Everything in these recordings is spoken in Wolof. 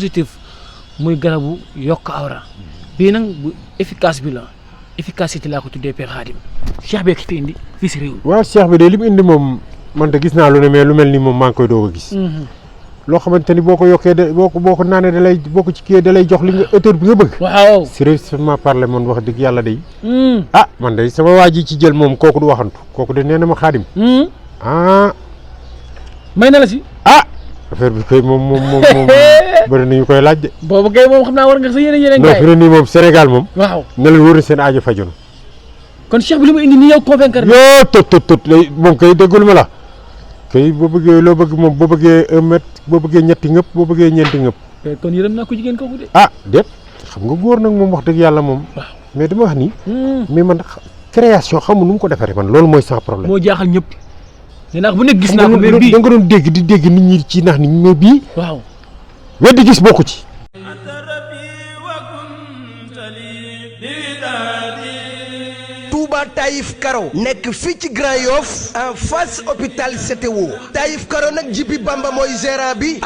positif muy garabu yokk awra bii nag bu efficace bi la efficacité laa ko tuddee Père Khadim cheikh bi fi indi fii si réew mi. waaw cheikh bi de li mu indi moom man de gis naa lu ne mais lu mel ni moom maa ngi koy doog a gis. loo xamante ni boo ko yokkee de boo ko naanee da lay boo ko ci kii da lay jox li nga hauteur bi nga bëgg. waaw sérieusement parler man wax dëgg yàlla day. man de sama waa ji ci jël moom kooku du waxantu kooku de nee na ma Khadim. may na la si. affaire bi koy moom bëri na ñu koy laaj de. boobu kay moom xam naa war nga sa yeneen non fi ne nii moom Sénégal moom. waaw na leen wóor na seen aajo faju na. kon cheikh bi li mu indi nii yow convaincre na. yoo tot lay moom kay déggul ma la. kay boo bëggee loo bëgg moom boo bëggee 1 mètre boo bëggee ñetti ngëpp boo bëggee ñeenti ngëpp. kon yërëm naa ko jigéen kooku de. déet xam nga góor nag moom wax dëgg yàlla moom. mais dama wax ni. mais man création xamu nu mu ko defaree man loolu mooy sans problème. moo jaaxal ñëpp. nee naa bu nekk gis naa ko mais bii da nga doon dégg di dégg nit ñi ci nax nit ñi mais bii. waaw weddi gis bokku ci. Touba Taïf Karo nekk fii ci Grand Yoff en face hôpital CTO Taïf Karo nag Jibi Bamba mooy gérant bi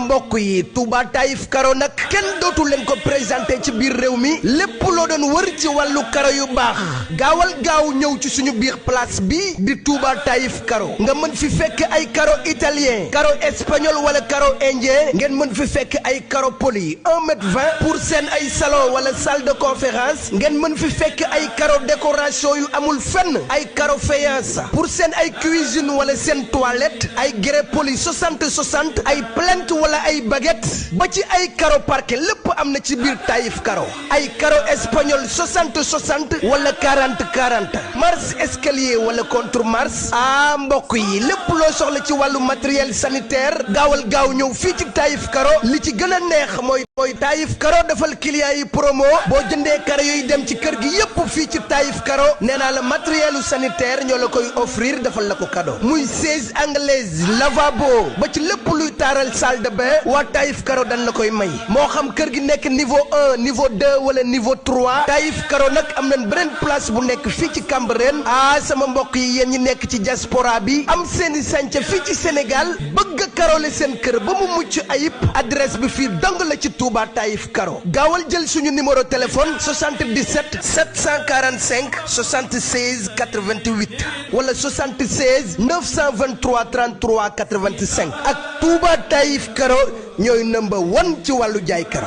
mbokk yi Touba Taïf Karo nag kenn dootu leen ko présenté ci biir réew mi lépp loo doon wër ci wàllu karo yu baax gaawal gaaw ñëw ci suñu biir place bi di Touba Taïf Karo nga mën fi fekk ay karo italien karo espagnol wala karo indien ngeen mën fi fekk ay karo poli 1,20 m pour seen ay salon wala salle de conférence ngeen mën fi fekk ay karo décoration yu amul fenn ay karo faïence pour seen ay cuisine wala seen toilette ay grès poli 60 ay plinthe wala ay baguette ba ci ay karo parquet lépp am na ci biir Taïf Karo ay karo espagnol 60 wala 40 marche escalier wala contre marche mbokk yi lépp loo soxla ci wàllu matériel sanitaire gaawal gaaw ñëw fii ci Taïf Karo li ci gën a neex mooy Taïf Karo defal client yi promo boo jëndee karo yooyu dem ci kër gi yépp fii ci Taïf Karo nee naa la matériel sanitaire ñoo la koy offrir defal la ko cadeau muy siège anglaise lavabo ba ci lépp luy taaral salle de bain waa Taïf Karo dañ la koy may moo xam kër gi nekk niveau 1 niveau 2 wala niveau 3 Taïf Karo nag am nañ beneen place bu nekk fii ci Cambérène sama mbokk yi yéen ñi nekk ci diaspora bi am seeni sànca fii ci Sénégal bëgg a karole seen kër ba mu mucc ayib adresse bi fii dong la ci Touba Taïf Karo gaawal jël suñu numéro téléphone 77 745 76 88 wala 76 923 33 85 ak Touba Taïf Karo ñooy number 1 ci wàllu jaay karo.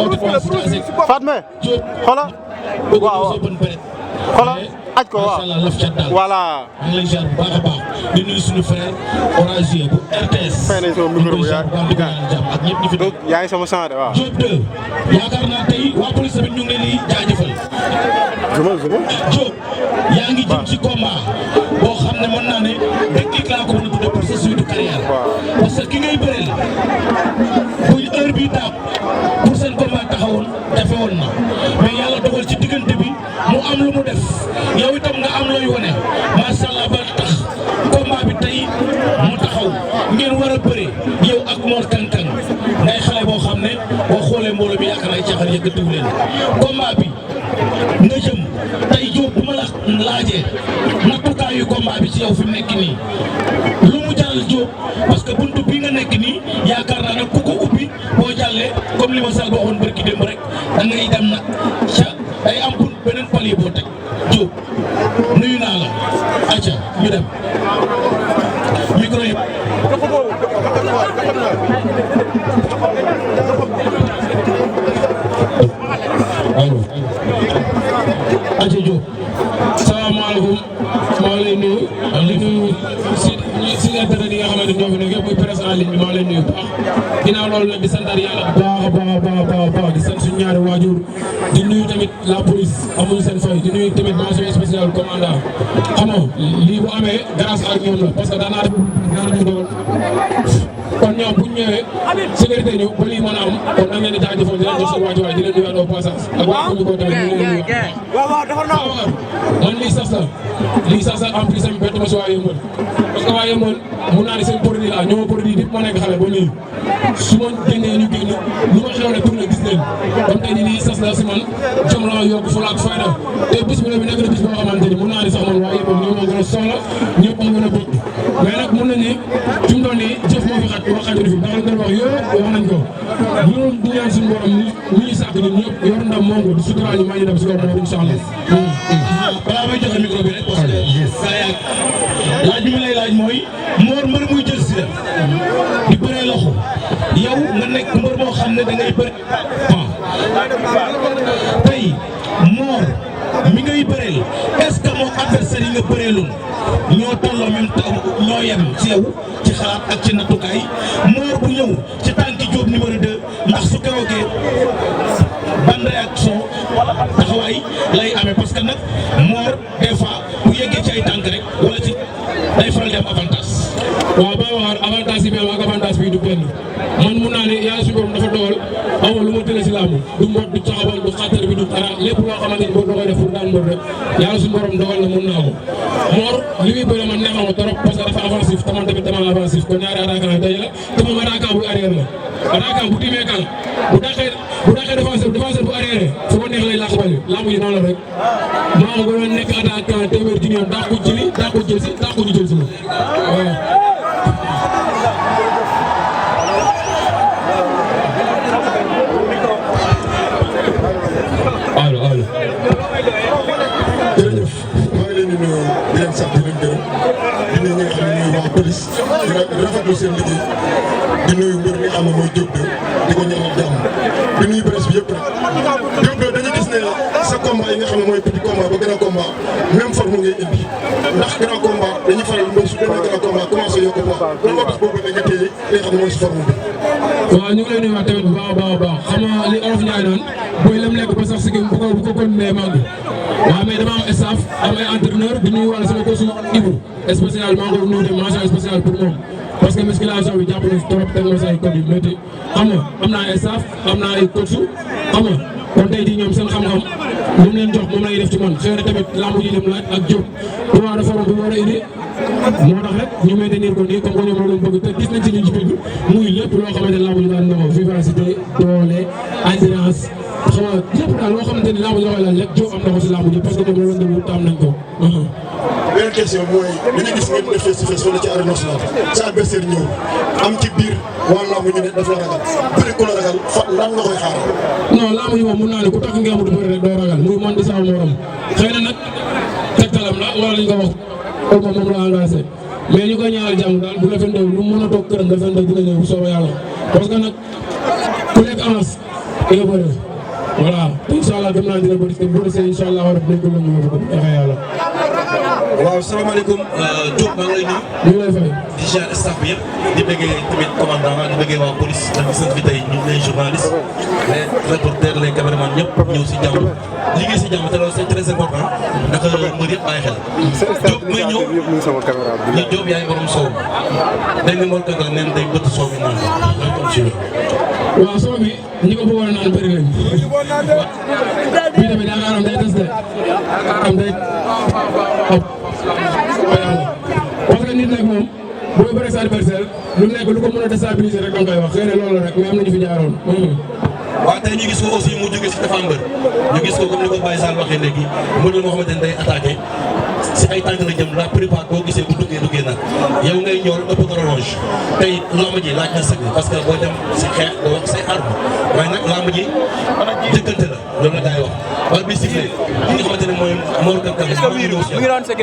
Fatma xoolal waaw xoolal aj ko waaw voilà. maa ngi lay ziar bu baax a baax di nuyu suñu frère Orazier bu RTS. fay nañ sama micro bu ak ñëpp ñi fi donc yaa ngi sama sang de waaw. Diop 2 yaakaar naa tey waa police tamit ñu ngi leen di jaajëfal. Diop yaa ngi jëm ci combat boo xam ne mën naa ne déclic laa ko mën a tuddee pour sa suite carrière. parce que ki ngay bëreel bu heure bii daab pour seen combat taxawoon jafe woon na mais yàlla dogal ci diggante bi mu am lu mu def yow itam nga am looy wone macha allah ba tax combat bi tey mu taxaw ngeen war a bëre yow ak Mor Kang Kang ngay xale boo xam ne boo xoolee mbooloo bi yaakaar naa caaxaan yëkkatiwu leen combat bi nga jëm tey Diop bu ma la laajee nattukaayu combat bi ci yow fi mu nekk nii lu mu jaral Diop parce que buntu bi nga nekk nii yaakaar naa ne ku ko ubbi boo jàllee comme li ma sal ba waxoon barki démb rek da ngay dem nag ca day am beneen palier boo teg Diop nuyu naa la acca ñu dem micro yëpp allo acca Diop salaamaaleykum maa ngi lay nuyu di nuyu si internet yi nga xamante ñoo fi nekk yëpp muy presse en ligne bi maa ngi lay nuyu baax ginnaaw loolu nag di santaat yàlla baax di sant suñu ñaari waajur di nuyu tamit la police amuñu seen fay di nuyu tamit mention spéciale commandant xam nga lii bu amee grâce à ñoom la parce que daanaa def doon kon ñoom bu ñu ñëwee sécurité ñu ba lii mën a am kon da ngeen di jaajëfal di leen jox seen waajuwaay di leen nuyuwaat au passage ak waa ko tamit ñu ngi leen di nuyu man lii sax la en plus surprise am bett ma si waa Yeumbeul parce que waa Yeumbeul mun naa ne seen produit la ñoo produit bi ma nekk xale ba nii su ma génnee ñu génn lu ma xewle pour nga gis leen comme tey nii sas la si man jom la yokk fu la ak fayda te bis bu ne bi nekk na bis boo xamante ni mun naa ne sax man waa Yeumbeul ñoo ma gën a soxla ñëpp ma gën a bëgg mais nag mun nañ ne fi mu toll nii jëf moo fi xaj wax xajul fi ndax li doon wax yëpp wax nañ ko loolu du ñaan suñu borom ni ñu sàkk ñun ñëpp yor ndam moo ko di suturaa ñu may ñu dem si kaw moom incha allah balaa may joxe micro bi rek parce que saa yaag laaj bi ma lay laaj mooy Mor mbër muy jël si la di bëree loxo yow nga nekk mbër boo xam ne da ngay bëri tey Mor mi ngay bëreel est-ce que moo adversaire yi nga bëreeloon ñoo tolloo même ñoo yem ci yow ci xalaat ak ci nattukaay Mor bu ñëw ci tànki Diop numéro 2 ndax su keroogee ban réaction taxawaay lay amee parce que nag Mor des fois bu yeggee ci ay tànk rek wala ci day faral di am avantage. waaw ba waxaat avantage yi bi am ak avantage bi du benn man mun naa ne yàlla suñu borom dafa dogal aw lu ma tëlee si laamu du mbot du caxabal du xàttar bi du dara lépp loo xamante ni boo dogoy def pour daan mbër rek yàlla suñu borom dogal na mun naa ko Mor li muy bëre man neex na ma trop parce que dafa avancif te man tamit dama avancif kon ñaari attaquant yi daje la te moom attaquant bu arrière la attaquant bu timee kan bu daqee défenseur bu arrière fu ko neex lay làq bali làmb ji noonu la rek maa ngi doon nekk attaquant téeméer ci ñoom daa ko jëli daa ko jël si daa ko ñu jël si waaw jërëjëf maa ngi leen di nuyu di leen sant di leen gërëm di nuyu ñi nga xam ne ñooy waa police di rafetlu seen liggéey di nuyu mbir mi nga xam ne mooy Diop di ko ñaanal jàmm di nuyu presse bi yëpp rek Diop dañu gis ne sa combat yi nga xam ne mooy petit combat ba grand combat même forme ngay indi ndax grand combat dañuy faral mbir su demee grand combat commencé yokk poids lan moo tax boobu nga téye li nga xam ne mooy si forme bi. waaw ñu ngi lay nuyuwaat tamit bu baax a baax xam nga li olof Ndiaye naan booy lam lekk ba sax si bu ko continué màgg waaw mais dama am staff am ay entraîneur di nuyu wàllu sama coach Ibou spécialement ko nuyu de mention spéciale pour moom parce que musculation bi jàpp na si trop teg ma say code yu métti xam nga am naa ay staff am naa ay coach xam nga kon tey jii ñoom seen xam-xam moom leen jox moom lay def ci man xëy na tamit lamb ji dem laaj ak Diop droit de forme bi war a indi moo tax rek ñu maintenir ko nii comme que ñoom loolu bëgg te gis nañ ci ñu ci biir muy lépp loo xamante ne lamb ji daan na ko vivacité doole endurance xam nga lépp daal loo xamante ni lamb ji la koy laaj rek Diop am na ko si lamb ji parce que ñoom loolu lañ tam nañ ko. beneen question mooy dañuy gis ngeen def face to face wala ci arène nationale sa adversaire ñëw am ci biir waa lamb ñu ne daf la ragal bëri ku la ragal fa lan nga koy xaaral. non lamb ji moom mun naa ne ku takk ngeen mu du bëri rek doo ragal muy man di sama morom xëy na nag tegtalam la wala lañ ko wax moom la engagé mais ñu koy ñaanal jàmm daal bu defee lu mu mën a toog këram defee dina ñëw bu soobee yàlla parce que nag ku nekk avance di nga bëri voilà incha allah dem naa dina bëri te bu desee incha allah war nañ ko la ñu ko defee yàlla. waaw salaamaaleykum Diop maa ngi lay nuyu. ñu ngi lay fay. di ziar staff bi yëpp di bëggee tamit commandant di bëggee waa police ndax gis nañ fi tey ñu les journalistes les reporters les caméramans ñëpp ñëw si jàmm liggéey si jàmm te loolu c'est très important ndax mbir yëpp bàyyi xel. Diop may ñëw ñu Diop yaay borom soow dañ ne moo tëggal neen day bëtt soow bi naan mooy comme si waaw soow bi ñi ko bëggoon naan bëri nañ bii tamit yaakaaram day des de yaakaaram day parce que nit nag moom booy bëre sa adversaire lu nekk lu ko mën a déstabiliser rek da nga koy wax xëy na loolu rek mais am na ñu fi jaaroon. waaw tey ñu gis ko aussi mu jóge si défendre ñu gis ko comme ni ko Baye Sall waxee léegi mbër la moo xamante ne day attaqué si ay tànk la jëm la plupart boo gisee bu duggee nag yow ngay ñëw ëpp ko ronge tey lamb ji laaj na sëgg parce que boo dem si xeex doo wax say arme waaye nag lamb ji jëkkante la loolu la daay wax war bi sifflé li nga xamante ne mooy Mor Kang Kang mu ngi doon sa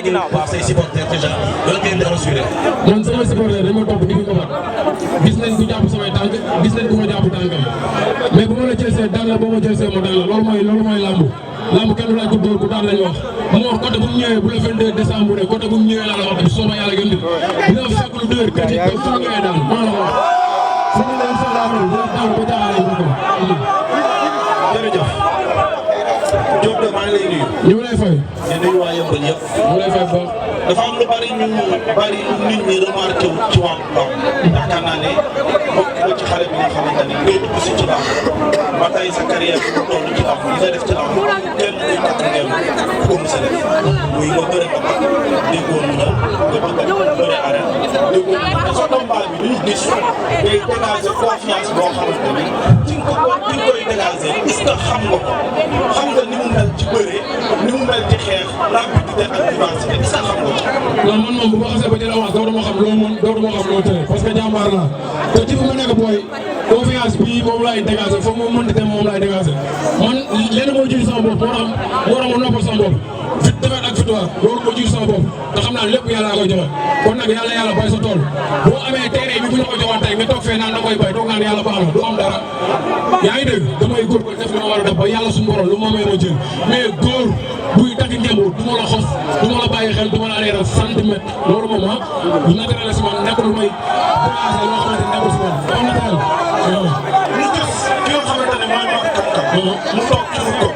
ginnaaw waaw say supporters déjà loolu ngeen di rassuré man samay supporters dañ ma topp di ko bat gis nañ ku jàpp samay tànk gis nañ ku ma jàpp tànkam mais bu ma la jëlsee daan la boo ma jëlsee ma daan la loolu mooy lamb kenn du laaj ko dóor ku daan lañ wax Mor côté bu mu ñëwee bu le 22 décembre rek côté bu mu ñëwee laa la wax bi sooba yàlla gën di dina fekk lu dëgër kër yi fu mu ñëwee daan maa la wax fu ñu leen soxla amul dina daan ba jaaxalee ñu ko jërëjëf Diop de maa ngi lay nuyu. ñu ngi lay fay. di nuyu waa Yeumbeul yëpp. ñu ngi lay fay baax. dafa am lu bari nit ñi remarqué wu ci wàllu lamb. yaakaar naa ne bokk nga ci xale bi nga xamante ni ngay dugg si ci lamb ba tey sa carrière bi mu toll ci lamb li nga def ci lamb kenn ngay takk ngeen ko mu sa def muy nga bëre ko déggoon nga bëgg bëre arène déggoon nga sa combat bi duñu gis day dégager confiance boo xamante ni ci nga koy dégager est-ce que xam nga ko xam nga ni mu mel ci bëre ni mu mel ci xeex rapidité ak vivacité est-ce que xam nga ko. non man moom bu ma xasee ba jël avance dootuma xam loo mën dootuma xam loo tere parce que jàmbaar laa te ci fu ma nekk booy confiance bii moom laay dégager foofu moom mënti dem moom laay dégager man lenn moo jiitu sama bopp moo tax ma noppal sama bopp defet ak victoire loolu moo jiitu sama bopp te xam naa lépp yàlla koy joxe kon nag yàlla bay sa tool boo amee terrain bi bu ñu ko joxoon tey nga toog fee naan da koy bay toog naan yàlla baax na du am dara yaa ngi dégg damay góorgóorlu def li ma war a def ba yàlla suñu borom lu ma may ma jël mais góor buy takk ngemb du ma la xos du ma la bàyyi xel du ma la leeral centimètre loolu moom du naturel si man nekkul may bagage loo xamante ne nekkul si man dafa naturel ñu gis ki nga xamante ne mooy Mor Kang Kang mu toog ci ko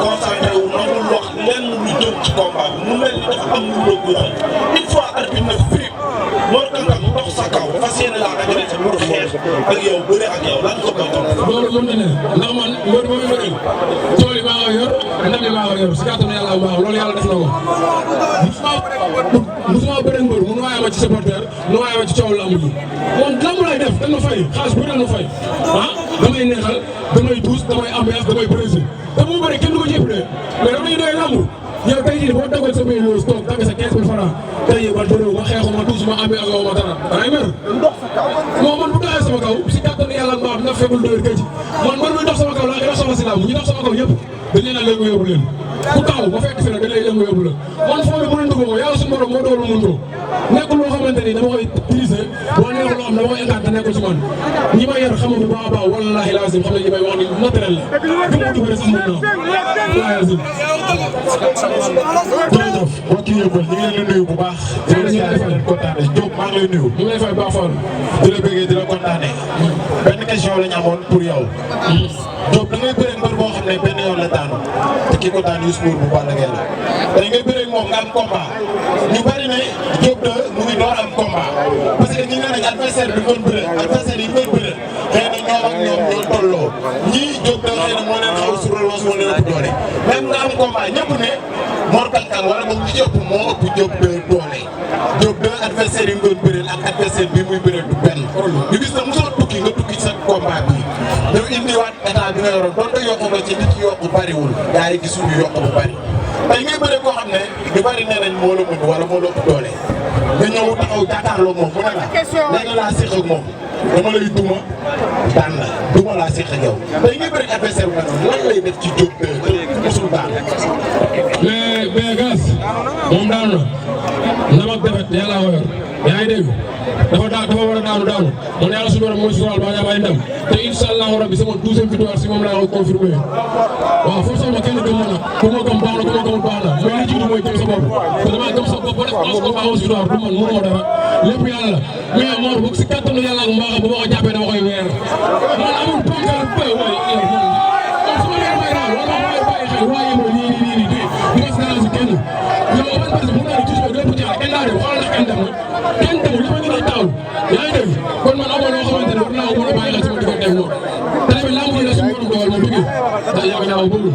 concentré wu nangul wax lenn lu jëm ci combat bi mu mel ni dafa am lu la guuxal une fois arbitre na frip Mor Kang Kang mu dox sa kaw fas yéene laa agressé pour xeex ak yow bëre ak yow lan ko koy topp. loolu mën na ne ndax man mbër ba muy bëri tool yi maa ko yor ndam yi maa ko yor si kàttanu yàlla bu baax loolu yàlla def na ko musuma bëre mbër mu waaye ma ci supporter mu waaye ma ci coow lamb ji moom lamb lay def dañ ma fay xaalis bu dañ ma fay damay neexal damay tuus damay ambiance damay brésil te mu bëri kenn du ko jëpp de mais damay doy lamb yow tey jii boo daggoon sa mbéy mi toog dagg sa 15 000 francs tey jii man bëriwul ma xeexuma tuusuma ambiance ma dara damay mer moom man bu taxee sama kaw si kàttanu yàlla mbaax nga fekkul doyul këj man man muy dox sama kaw laa gën a soxla si lamb ñu dox sama kaw ñëpp dañ leen a léegi yóbbu leen ku taxaw ba fekk fi nag dañ lay léegi yóbbu la man foofu bu leen dugg ko yàlla suñu borom moo doolu mun ko nekkul loo xamante ni dama koy prisé boo nekkul loo xam dama koy incarté nekkul si man ñi may yar xamul bu baax a baax wallaahi lazim xam ne ñi may wax ni naturel la du ma dugg rek sax mën naa wallaahi lazim jërëjëf mbokk yi yëpp ñu ngi leen di nuyu bu baax di leen kontaane Diop maa ngi lay nuyu ñu ngi lay fay baax Fall di la bëggee di la kontaane benn question la ñu amoon pour yow Diop da ngay bëre mbër boo xam ne benn yoon la daanu te ki ko daan Youssou Ndour bu Balla Gaye la tey ngay bëre moom nga am combat ñu bari ne Diop de mu ngi door am combat parce que ñi ne nañ adversaire bi doon bëre adversaire yi doon bëre xëy na ñoom ak ñoom ñoo tolloo ñii Diop de xëy na moo leen xaw sur loos moo leen ëpp doole même nga am combat ñëpp ne Mor Kang Kang wala moom li ci ëpp moo ëpp Diop de doole Diop de adversaire yi mu doon bëreel ak adversaire bi muy bëreel du benn ñu gis na mosoo tukki nga tukki sa combat bi dafa indiwaat état bi nga yoroon donte yokku nga ci nit ci yokku bariwul gaa yi gisuñu yokku bu bari tey ngay bëre koo xam ne ñu bari nee nañ moo la mën wala moo la ëpp doole nga ñëw taxaw jàkkaarloo moom mu ne la léegi laa séq ak moom dama lay duma daan la duma laa séq ak yow tey ngay bëre adversaire bu lan lay def ci Diop de mosul daan mais gas moom daanu na ndam ak defet yàlla ko yor yaa ngi dégg dafa war a daanu man yàlla suñu borom mooy sural ba am ay ndam te incha allahu rabbi sama 12e victoire si moom laa ko confirmé waaw foofu sax ma kenn gëm ma nag ku ma gëm baax na ku ma gëmul baax na mais li jiitu mooy gëm sa bopp te damaa gëm sa bopp ba def 11 victoire du man mënuma dara lépp yàlla la mais Mor bu si kattanu yàlla ak mbaaxam bu ma ko jàppee dama koy weer man amul ponkal bay waay man su ma leen may raal wala may bàyyi xel waaye ma nii di nga si dara si kenn yow man parce que bu naa toujours lépp jaar kenn daa dem xoolal ndax kenn dem na kenn demul li ma ngi doon taawul yaa ngi dégg kon man amoon loo xamante ne war naa ko mën a bàyyi xel sama diggante ak moom te tamit laa mujj la suñu borom dogal ma bëgg ndax yàgg naa ko bëgg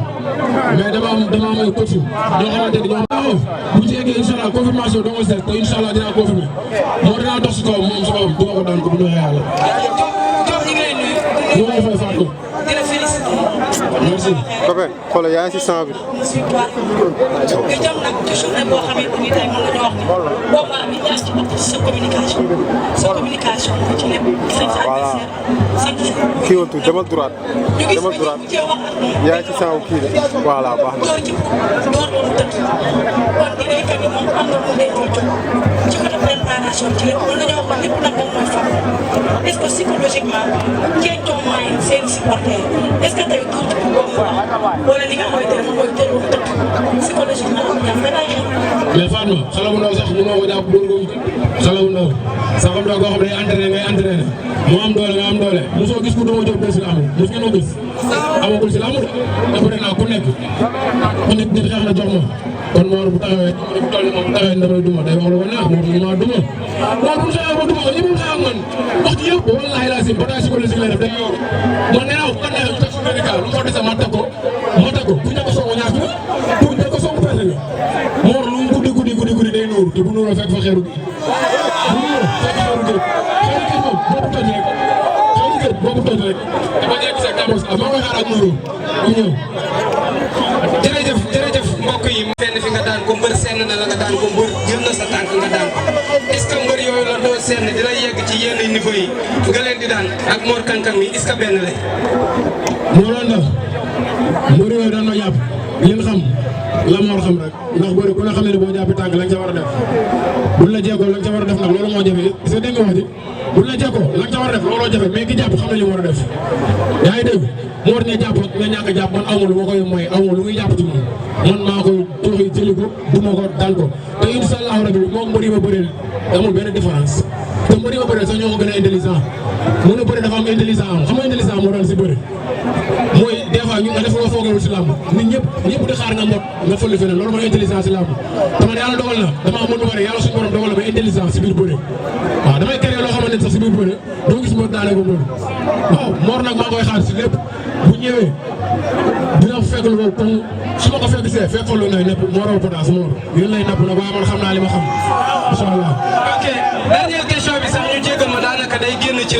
mais dama am ay coach ñoo xamante ne ñoo taxaw bu ci yeggee incha allah confirmation doo ma seet te incha allah dinaa confirmer moo dinaa dox si kaw moom si boppam duma ko daan ko bu ñu yàlla ñu ngi fay faat ko merci. Copain xoolal yaa ngi si 100 bi. nga jëm nag ci journée boo xamante ni tey mën nañu wax ni combat bi yaa ci ëpp sa communication ci lépp sa adversaire chaque jour. kii woon tuuti demal droite. demal droite yaa ngi si 100 kii de voilà baax na. door ci door ko mu tëdd kon di day tamit moom am na lu dee ci côté préparation ci lépp mën nañu wax lépp nag moom mooy fam est-ce que psychologiquement ceeñcoo mooy seen supporter est-ce que tey tuuti wala li nga xamante ne moom mooy teel a tëdd psychologiquement daf lay bàyyi xel. mais Fatma xale bu ndaw sax mënoo ko jàpp dóor ko xale bu ndaw sax am na koo xam ne day entraîné ngay entraîné moo am doole nga am doole mosoo gis ku dama jóg des si la amul mos ngeen ko gis amagul si la amul après naa ku nekk ku nit xeex na jox ma kon Mor bu taxawee bu toll moom bu taxawee damay duma day wax lu ko neex Mor bu ma duma Mor bu xeexee ba duma ko ñi mu xeex ak man wax ci yëpp wallaahi laa si bataille psychologique lay def day yor man nee naa ko kan neexee ñu teg su médical lu mu fa dese ma teg ko bu ñu ko soog a ñaar gi bu nuuroo fekk fa xeeru gi bu nuuroo fekk xeeru géej moom boobu toj rek xeeru géej boobu toj rek dama nekk sa gamos maa koy xaar ak nuuroo mu ñëw. jërëjëf mbokk yi fenn fi nga daan ko mbër senn na la nga daan ko mbër jël na sa tànk nga daan ko est-ce que mbër yooyu la doo senn di la yegg ci yenn niveau yi nga leen di daan ak Mor Kang Kang mi est-ce que benn la. moo doon def mbër yooyu daan ma jàpp li nga xam la Mor xam rek ndax bëri ku ne xam ne boo jàppee tànk la nga ca war a def buñ la jekkoo la nga ca war a def nag loolu moo jafe est-ce que dégg nga wax ji buñ la jekkoo la nga ca war a def looloo jafe mais ki jàpp xam na li mu war a def yaa ngi dégg moo war nga jàpp nga ñàkk a jàpp man aw ma lu ma koy mooy aw ma lu muy jàpp ci moom man maa koy tooxi jëli ko duma ko daan ko te incha allahu rabi moom mbër yi ma bëreel amul benn différence te mbër yi ma bëreel sax ñoo ko gën a intelligent mën a bëri dafa am intelligent am xam nga intelligent moo daan si bëri mooy des fois ñu nga def loo foogewul si làmb nit ñëpp di xaar nga mot nga fële feneen loolu mooy intelligence si làmb te man yàlla dogal na damaa mën lu bëri yàlla suñu borom dogal na ma intelligence si biir bëri waaw damay créé loo xamante ne sax si biir bëri doo gis moo daanee ko mbër waaw Mor nag maa koy xaar si lépp bu ñëwee dina fekk lu ko comme su ma ko fekk see fekk fa lu ngay nepp moo raw potaas Mor yéen lay napp nag waaye man xam naa li ma xam incha allah. ok dernière question bi sax ñu jéggal ma daanaka day génn ci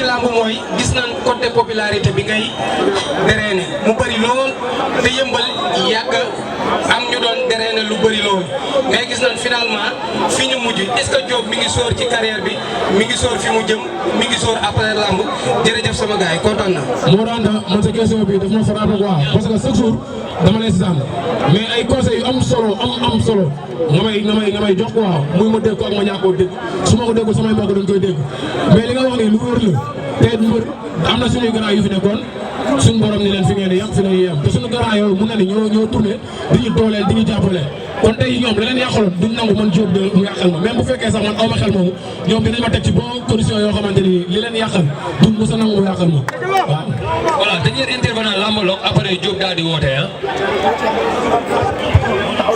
làmb mooy gis nañ côté popularité bi ngay dereene mu bëri lool te yëmbal yàgg am ñu doon dereene lu bëri lool mais gis nañ finalement fi ñu mujj est-ce que Diop mi ngi sóor ci carrière bi mi ngi sóor fi mu jëm mi ngi sóor après làmb jërëjëf sama gars yi kontaan na. moo daan man sa question bi daf ma frappé quoi parce que chaque jour dama lay seetaan mais ay conseils yu am solo nga may jox quoi muy ma dégg ko ak ma ñàkk koo dégg su ma ko déggul samay mbokk dañ koy dégg mais li nga wax nii lu wër la te mbër am na suñuy grand yu fi nekkoon suñu borom ni leen fi ngeen di yem fi la ñuy yem te suñu grand yooyu mun na ni ñoo tourné di ñu dooleel di ñu jàppale kon tey ñoom la leen yàqaloon duñ nangu man Diop de mu yàqal ma même bu fekkee sax man aw ma xel moomu ñoom dinañ ma teg ci bon condition yoo xamante ni li leen yàqal duñ mos a nangu mu yàqal ma waaw. voilà dernier intervenant Lambalog après Diop daal di woote ah.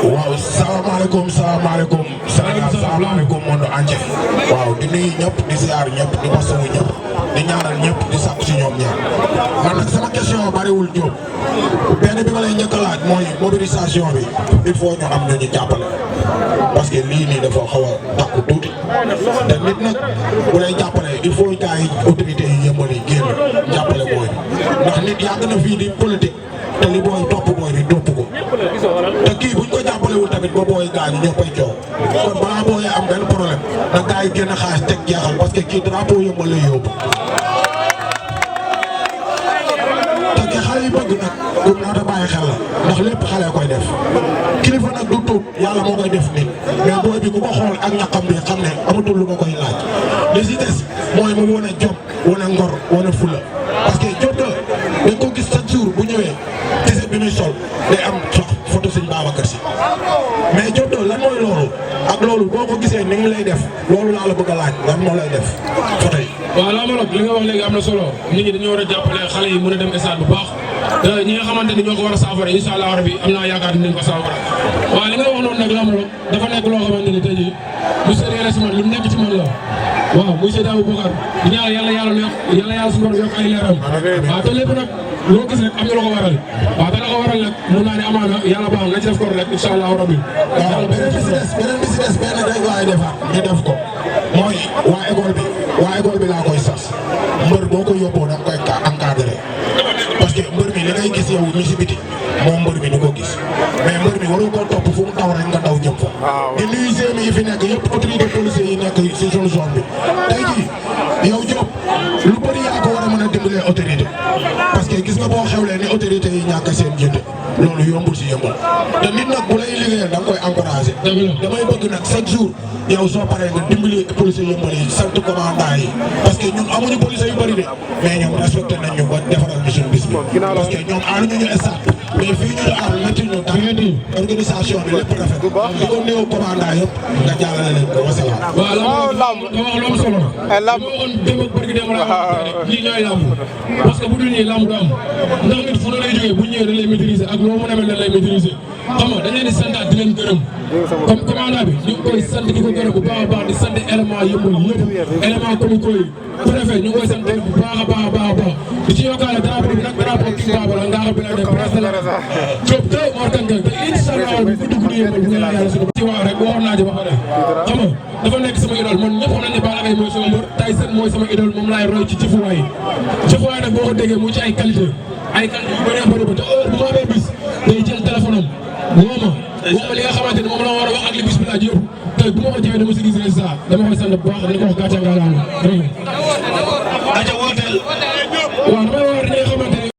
waaw salaamaaleykum Sénégal salaamaaleykum monde entier waaw di nuyu ñëpp di ziar ñëpp di masawu ñëpp di ñaanal ñëpp di sàkku si ñoom ñaar man nag sama question bariwul Diop benn bi ma lay njëkk a laaj mooy mobilisation bi il faut ñu am ñu jàppale parce que lii nii dafa xaw a takku tuuti te nit nag bu lay jàppale il faut gars yi autorités yi yëmbal yi génn jàppale booy ndax nit yàgg na fii di politique te li booy topp booy bi topp ko te kii buñ ko jàppalewul tamit ba booy gaañu ñëppay coow kon balaa booy am benn problème na gars yi génn xaalis teg jeexal parce que kii drapeau yëmbal lay yóbbu te ki xale yi bëgg nag gum naata bàyyi xel la ndax lépp xale koy def kilifa nag du tuut yàlla moo koy def nit mais booy bi ku ko xool ak ñaqam bi xam ne amatul lu ma koy laaj li si des mooy mu wane jom wane ngor wane fula parce que jot dañ ko gis chaque jour bu ñëwee tise bi muy sol day am sox photo Sëñ Babacar Si mais jot lan mooy loolu ak loolu boo ko gisee ni mu lay def loolu laa la bëgg a laaj lan moo lay def photo yi. waaw Lambalog li nga wax léegi am na solo nit ñi dañoo war a jàppale xale yi mën a dem stade bu baax te ñi nga xamante ni ñoo ko war a saafara incha allah rabi am naa yaakaar dinañ ko saafara waaw li nga wax noonu nag Lambalog dafa nekk loo xamante ni tey jii lu sérieux si man lu nekk ci man la waaw muy Seydou Aboubacar di ñaan yàlla suñu borom yokk ay leeram waaw te lépp nag loo gis rek am na lu ko waral waaw te la ko waral nag mun naa ne amaana yàlla baax na ci def ko rek incha allah rabi. waaw beneen bi si des benn rek laay defaat ñu def ko mooy waa école bi laa koy sas mbër boo ko yóbboo da nga koy encadré parce que mbër mi li ngay gis yow mi si biti moom mbër mi du ko gis mais mbër mi waru ko topp fu mu taw rek nga daw jëm fa. di nuyu GMI yi fi nekk yëpp autorité policiers yi nekk si suñu zone bi tey jii yow Diop lu bëri yaa ko war a mën a dimbalee autorité parce que gis nga boo xewlee ni autorité yi ñàkk seen jiite loolu yombul si yëmbal te nit nag bu lay liggéeyal da nga koy encouragé. damay bëgg nag chaque jour yow soo paree nga dimbali policiers yëmbal yi sant commandant yi parce que ñun amuñu policiers yu bëri de mais ñoom respecté nañ ñu ba defaral ñu suñu bis bi parce que ñoom aaruñu ñu stade mais fii ñu aar métti ñu tax organisation bi lépp rafet di ko néew commandant yëpp nga jàllale leen ko wasalaam. waaw lamb dama wax lu am solo la ma waxoon démb ak barki démb lii ñooy lamb parce que bu dul nii lamb du am ndax nit fu ne lay jógee bu ñëwee da lay maîtriser ak loo mën a mel da lay maîtriser xam nga dañ leen di santaat di leen gërëm comme commandant bi ñu ngi koy sant di ko gërëm bu baax a baax di sant élément yëmbal yëpp élément communaux yi préfet ñu ngi koy sant bu baax a baax a baax a baax di ci yokkaale drapeau bi nag drapeau King Baba la ngaa xam bi la dem président Diop te Mor Kang te incha allah bu dugg nii yëmbal bu ñu yàlla suñu ci waaw rek waxoon naa ci ba pare xam nga dafa nekk sama idole man ñëpp xam nañ ne Balla Gaye mooy sama mbër Tyson mooy sama idole moom laay roy ci jëfuwaay jëfuwaay nag boo ko déggee mu ci ay qualité yu bëree bëri ba te heure bu ma amee bis day jël téléphone am woo ma li nga xamante ne moom la war a wax ak li bis bi laaj yëpp te bu ma ko jëfee dama si gis résultat dama koy sant bu baax dina ko wax gàcce nga laal aja wooteel